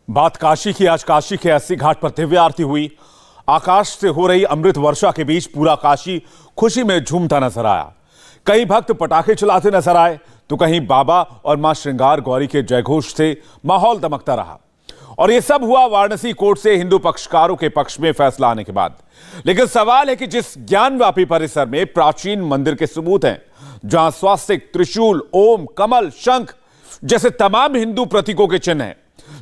बात काशी की। आज काशी के 80 घाट पर दिव्य आरती हुई। आकाश से हो रही अमृत वर्षा के बीच पूरा काशी खुशी में झूमता नजर आया। कई भक्त पटाखे चलाते नजर आए तो कहीं बाबा और मां श्रृंगार गौरी के जयघोष से माहौल दमकता रहा। और यह सब हुआ वाराणसी कोर्ट से हिंदू पक्षकारों के पक्ष में फैसला आने के बाद। लेकिन सवाल है कि जिस ज्ञानव्यापी परिसर में प्राचीन मंदिर के सबूत हैं, जहां स्वास्तिक, त्रिशूल, ओम, कमल, शंख जैसे तमाम हिंदू प्रतीकों के चिन्ह हैं,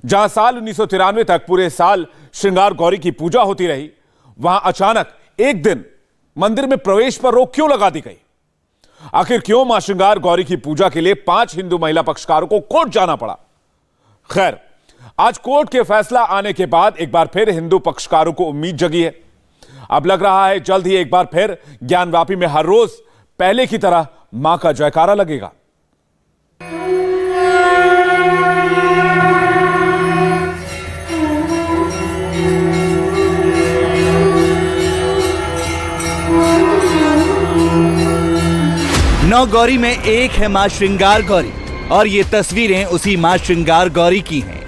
जहां साल 1993 तक पूरे साल श्रृंगार गौरी की पूजा होती रही, वहां अचानक एक दिन मंदिर में प्रवेश पर रोक क्यों लगा दी गई? आखिर क्यों मां श्रृंगार गौरी की पूजा के लिए 5 हिंदू महिला पक्षकारों को कोर्ट जाना पड़ा? खैर, आज कोर्ट के फैसला आने के बाद एक बार फिर हिंदू पक्षकारों को उम्मीद जगी है। अब लग रहा है जल्द ही एक बार फिर ज्ञानव्यापी में हर रोज पहले की तरह मां का जयकारा लगेगा। नौ गौरी में एक है मां श्रृंगार गौरी और ये तस्वीरें उसी मां श्रृंगार गौरी की हैं।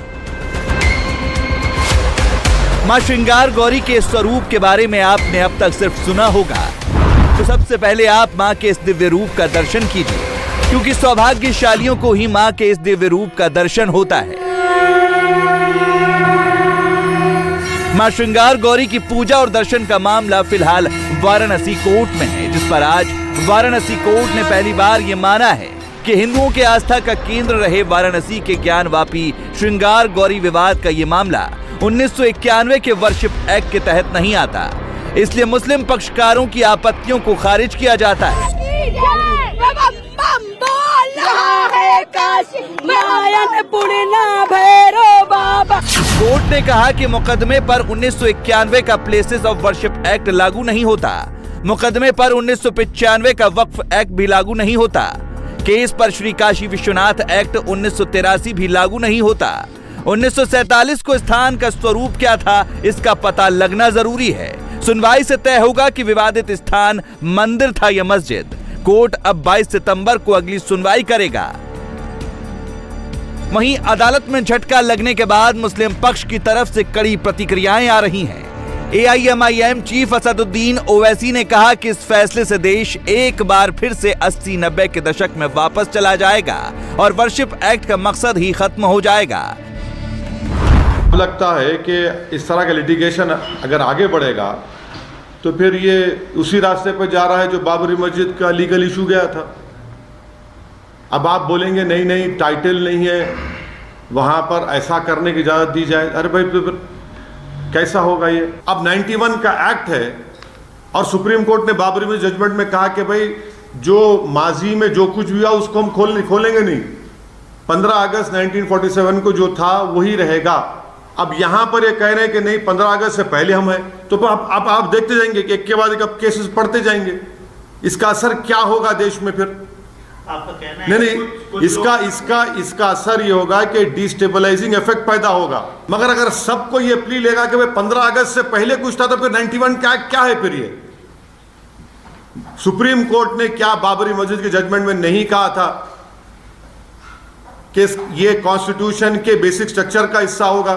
मां श्रृंगार गौरी के स्वरूप के बारे में आपने अब तक सिर्फ सुना होगा, तो सबसे पहले आप मां के इस दिव्य रूप का दर्शन कीजिए, क्योंकि सौभाग्यशालियों को ही मां के इस दिव्य रूप का दर्शन होता है। मां श्रृंगार गौरी की पूजा और दर्शन का मामला फिलहाल वाराणसी कोर्ट में है, जिस पर आज वाराणसी कोर्ट ने पहली बार यह माना है कि हिंदुओं के आस्था का केंद्र रहे वाराणसी के ज्ञानव्यापी श्रृंगार गौरी विवाद का यह मामला 1991 के वर्शिप एक्ट के तहत नहीं आता, इसलिए मुस्लिम पक्षकारों की आपत्तियों को खारिज किया जाता है। कोर्ट ने कहा कि मुकदमे पर 1991 का प्लेसेस ऑफ वर्शिप एक्ट लागू नहीं होता, मुकदमे पर 1995 का वक्फ एक्ट भी लागू नहीं होता, केस पर श्री काशी विश्वनाथ एक्ट 1983 भी लागू नहीं होता। 1947 को स्थान का स्वरूप क्या था, इसका पता लगना जरूरी है। सुनवाई से तय होगा कि विवादित स्थान मंदिर था या मस्जिद। कोर्ट अब 22 सितंबर को अगली सुनवाई करेगा। वहीं अदालत में झटका लगने के बाद मुस्लिम पक्ष की तरफ से कड़ी प्रतिक्रियाएं आ रही हैं। AIMIM चीफ असदुद्दीन ओवैसी ने कहा कि इस फैसले से देश एक बार फिर से 80-90 के दशक में वापस चला जाएगा और वर्शिप एक्ट का मकसद ही खत्म हो जाएगा। लगता है कि इस तरह का लिटिगेशन अगर आगे बढ़ेगा तो फिर ये उसी रास्ते पर जा रहा है जो बाबरी मस्जिद का लीगल इशू गया था। अब आप बोलेंगे नहीं नहीं टाइटल नहीं है, वहां पर ऐसा करने की इजाजत दी जाए। अरे भाई फिर कैसा होगा ये? अब 91 का एक्ट है और सुप्रीम कोर्ट ने बाबरी मस्जिद जजमेंट में कहा कि भाई जो माजी में जो कुछ हुआ उसको हम खोलेंगे नहीं। 15 अगस्त 1947 को जो था वही रहेगा। अब यहां पर ये कह रहे हैं कि नहीं 15 अगस्त से पहले हम हैं, तो अब आप देखते जाएंगे कि एक के बाद एक अब केसेस पढ़ते जाएंगे। इसका असर क्या होगा देश में? फिर आपका कहना है नहीं, इसका असर ये होगा कि डिस्टेबलाइजिंग इफेक्ट पैदा होगा। मगर अगर सबको ये प्ली लेगा कि भाई 15 अगस्त से पहले कुछ था, तो फिर 91 क्या है? फिर ये सुप्रीम कोर्ट ने क्या बाबरी मस्जिद के जजमेंट में नहीं कहा था कि ये कॉन्स्टिट्यूशन के बेसिक स्ट्रक्चर का हिस्सा होगा?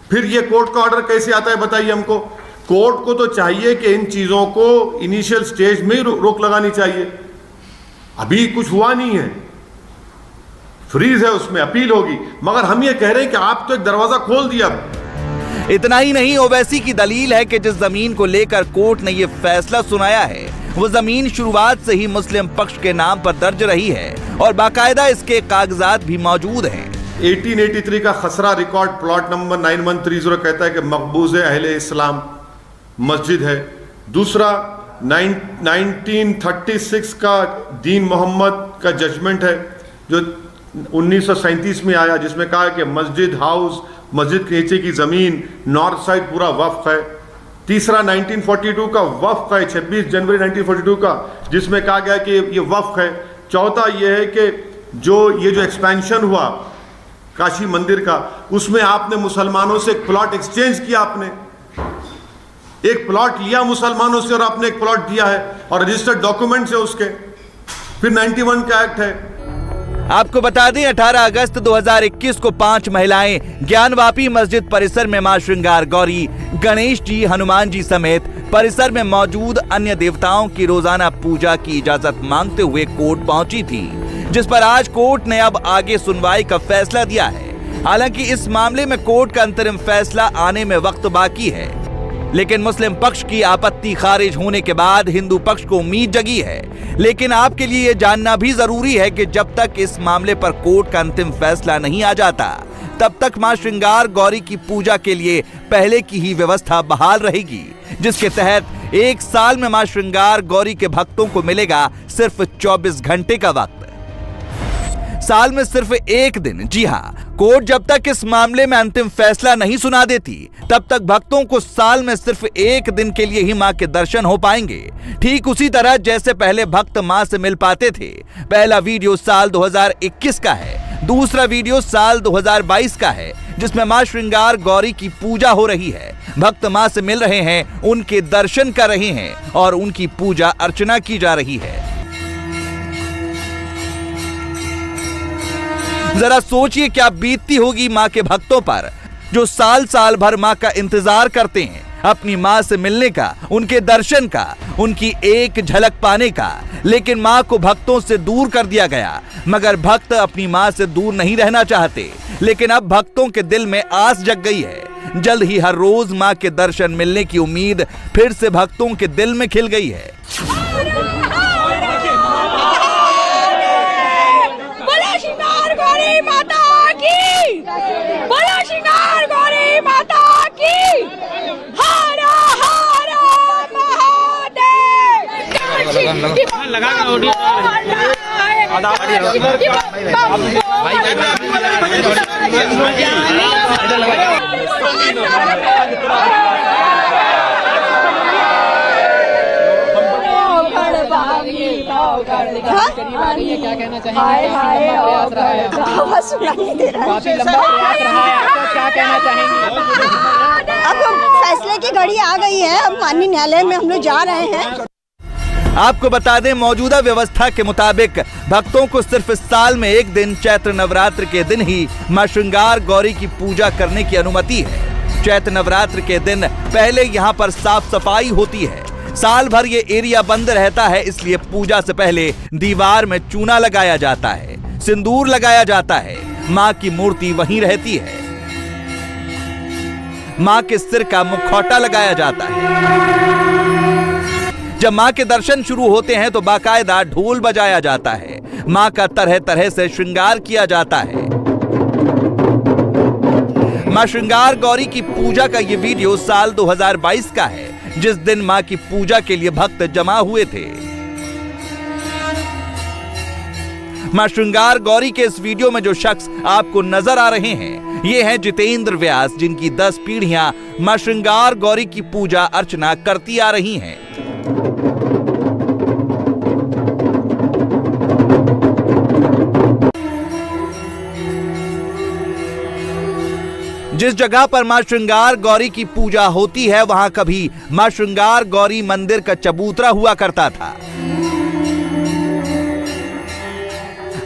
फिर ये कोर्ट का ऑर्डर कैसे आता है बताइए हमको? कोर्ट को तो चाहिए कि इन चीजों को इनिशियल स्टेज में ही रोक लगानी चाहिए। अभी कुछ हुआ नहीं है, फ्रीज है, उसमें अपील होगी। मगर हम ये कह रहे हैं कि आप तो एक दरवाजा खोल दिया। इतना ही नहीं, ओवैसी की दलील है कि जिस जमीन को लेकर कोर्ट ने ये फैसला सुनाया है, वो जमीन शुरुआत से ही मुस्लिम पक्ष के नाम पर दर्ज रही है और बाकायदा इसके कागजात भी मौजूद हैं। 1883 का खसरा रिकॉर्ड प्लॉट नंबर 9130 कहता है कि मकबूज अहले इस्लाम मस्जिद है। दूसरा 1936 का दीन मोहम्मद का जजमेंट है जो 1937 में आया, जिसमें कहा कि मस्जिद हाउस, मस्जिद के नीचे की जमीन, नॉर्थ साइड पूरा वक्फ है। तीसरा 1942 का वक्फ है, 26 जनवरी 1942 का, जिसमें कहा गया कि ये वक्फ है। चौथा ये है कि जो एक्सपेंशन हुआ काशी मंदिर का, उसमें आपने मुसलमानों से एक प्लॉट एक्सचेंज किया, आपने एक प्लॉट लिया मुसलमानों से और आपने एक प्लॉट दिया है और रजिस्टर्ड डॉक्यूमेंट्स है उसके। फिर 91 का एक्ट है। आपको बता दें 18 अगस्त 2021 को 5 महिलाएं ज्ञानवापी मस्जिद परिसर में मां श्रृंगार गौरी, गणेश जी, हनुमान जी समेत परिसर में मौजूद अन्य देवताओं की रोजाना पूजा की इजाजत मांगते हुए कोर्ट पहुंची थी, जिस पर आज कोर्ट ने अब आगे सुनवाई का फैसला दिया है। हालांकि इस मामले में कोर्ट का अंतरिम फैसला आने में वक्त बाकी है, लेकिन मुस्लिम पक्ष की आपत्ति खारिज होने के बाद हिंदू पक्ष को उम्मीद जगी है। लेकिन आपके लिए यह जानना भी जरूरी है कि जब तक इस मामले पर कोर्ट का अंतिम फैसला नहीं आ जाता, तब तक मां श्रृंगार गौरी की पूजा के लिए पहले की ही व्यवस्था बहाल रहेगी, जिसके तहत 1 साल में मां श्रृंगार गौरी के भक्तों को मिलेगा सिर्फ 24 घंटे का वक्त। साल में सिर्फ 1 दिन। जी हां, कोर्ट जब तक इस मामले में अंतिम फैसला नहीं सुना देती, तब तक भक्तों को साल में सिर्फ 1 दिन के लिए ही मां के दर्शन हो पाएंगे। ठीक उसी तरह जैसे पहले भक्त मां से मिल पाते थे। पहला वीडियो साल 2021 का है, दूसरा वीडियो साल 2022 का है, जिसमें मां श्रृंगार गौरी की पूजा हो रही है। भक्त मां से मिल रहे हैं, उनके दर्शन कर रहे हैं और उनकी पूजा अर्चना की जा रही है। जरा सोचिए क्या बीतती होगी मां के भक्तों पर, जो साल साल भर मां का इंतजार करते हैं, अपनी मां से मिलने का, उनके दर्शन का, उनकी एक झलक पाने का। लेकिन मां को भक्तों से दूर कर दिया गया, मगर भक्त अपनी मां से दूर नहीं रहना चाहते। लेकिन अब भक्तों के दिल में आस जग गई है। जल्द ही हर रोज मां के दर्शन मिलने की उम्मीद फिर से भक्तों के दिल में खिल गई है। माता की, बोलो श्रृंगार गौरी माता की, हर हर क्या कहना चाहेंगे? काफी लंबा प्रयास रहा है, तो क्या कहना चाहेंगे? अब फैसले की घड़ी आ गई है, अब माननीय न्यायालय में हम लोग जा रहे हैं। आपको बता दें, मौजूदा व्यवस्था के मुताबिक भक्तों को सिर्फ साल में 1 दिन चैत्र नवरात्र के दिन ही मां श्रृंगार गौरी की पूजा करने की अनुमति है। चैत्र नवरात्र के दिन पहले यहाँ पर साफ सफाई होती है। साल भर ये एरिया बंद रहता है, इसलिए पूजा से पहले दीवार में चूना लगाया जाता है, सिंदूर लगाया जाता है। मां की मूर्ति वहीं रहती है। मां के सिर का मुखौटा लगाया जाता है। जब मां के दर्शन शुरू होते हैं तो बाकायदा ढोल बजाया जाता है। मां का तरह तरह से श्रृंगार किया जाता है। मां श्रृंगार गौरी की पूजा का ये वीडियो साल 2022 का है, जिस दिन मां की पूजा के लिए भक्त जमा हुए थे। मां श्रृंगार गौरी के इस वीडियो में जो शख्स आपको नजर आ रहे हैं, ये हैं जितेंद्र व्यास, जिनकी 10 पीढ़ियां मां श्रृंगार गौरी की पूजा अर्चना करती आ रही हैं। जिस जगह पर मां श्रृंगार गौरी की पूजा होती है, वहां कभी मां श्रृंगार गौरी मंदिर का चबूतरा हुआ करता था।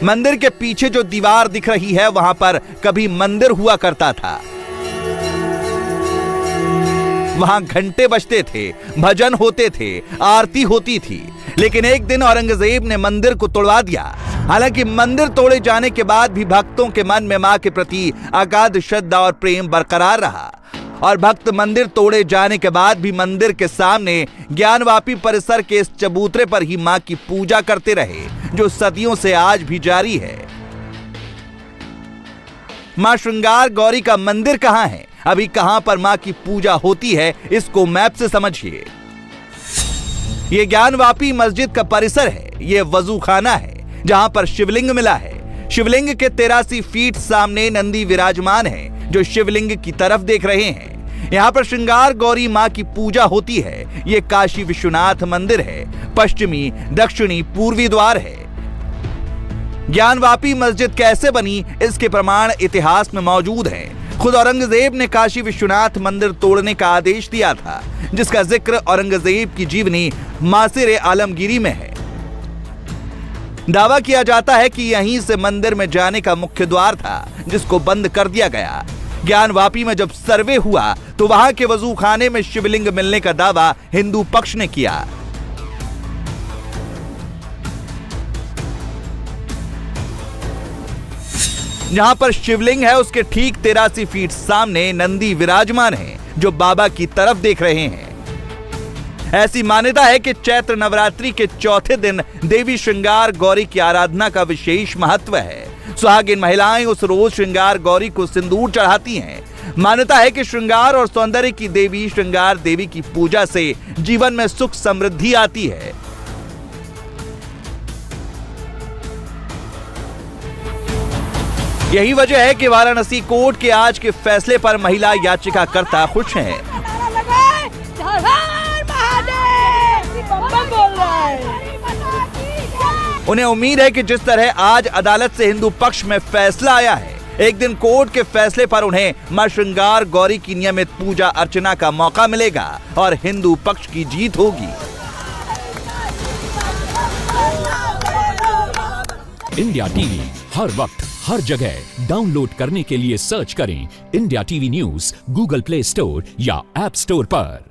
मंदिर के पीछे जो दीवार दिख रही है, वहां पर कभी मंदिर हुआ करता था। वहां घंटे बजते थे, भजन होते थे, आरती होती थी। लेकिन एक दिन औरंगजेब ने मंदिर को तोड़वा दिया। हालांकि मंदिर तोड़े जाने के बाद भी भक्तों के मन में मां के प्रति अगाध श्रद्धा और प्रेम बरकरार रहा और भक्त मंदिर तोड़े जाने के बाद भी मंदिर के सामने ज्ञानवापी परिसर के इस चबूतरे पर ही मां की पूजा करते रहे, जो सदियों से आज भी जारी है। मां श्रृंगार गौरी का मंदिर कहां है, अभी कहां पर मां की पूजा होती है, इसको मैप से समझिए। ये ज्ञानवापी मस्जिद का परिसर है। ये वजू खाना है जहां पर शिवलिंग मिला है। शिवलिंग के 83 फीट सामने नंदी विराजमान है, जो शिवलिंग की तरफ देख रहे हैं। यहाँ पर श्रृंगार गौरी मां की पूजा होती है। ये काशी विश्वनाथ मंदिर है। पश्चिमी, दक्षिणी, पूर्वी द्वार है। ज्ञानवापी मस्जिद कैसे बनी, इसके प्रमाण इतिहास में मौजूद हैं। खुद औरंगजेब ने काशी विश्वनाथ मंदिर तोड़ने का आदेश दिया था, जिसका जिक्र औरंगजेब की जीवनी मासिर आलमगीरी में है। दावा किया जाता है कि यहीं से मंदिर में जाने का मुख्य द्वार था, जिसको बंद कर दिया गया। ज्ञानवापी में जब सर्वे हुआ तो वहां के वजू खाने में शिवलिंग मिलने का दावा हिंदू पक्ष ने किया। जहां पर शिवलिंग है उसके ठीक 83 फीट सामने नंदी विराजमान है, जो बाबा की तरफ देख रहे हैं। ऐसी मान्यता है कि चैत्र नवरात्रि के चौथे दिन देवी श्रृंगार गौरी की आराधना का विशेष महत्व है। सुहागिन महिलाएं उस रोज श्रृंगार गौरी को सिंदूर चढ़ाती हैं। मान्यता है कि श्रृंगार और सौंदर्य की देवी श्रृंगार देवी की पूजा से जीवन में सुख समृद्धि आती है। यही वजह है कि वाराणसी कोर्ट के आज के फैसले पर महिला याचिकाकर्ता खुश हैं। उन्हें उम्मीद है कि जिस तरह आज अदालत से हिंदू पक्ष में फैसला आया है, एक दिन कोर्ट के फैसले पर उन्हें मां श्रृंगार गौरी की नियमित पूजा अर्चना का मौका मिलेगा और हिंदू पक्ष की जीत होगी। इंडिया टीवी हर वक्त हर जगह डाउनलोड करने के लिए सर्च करें India TV news Google play store या ऐप स्टोर पर।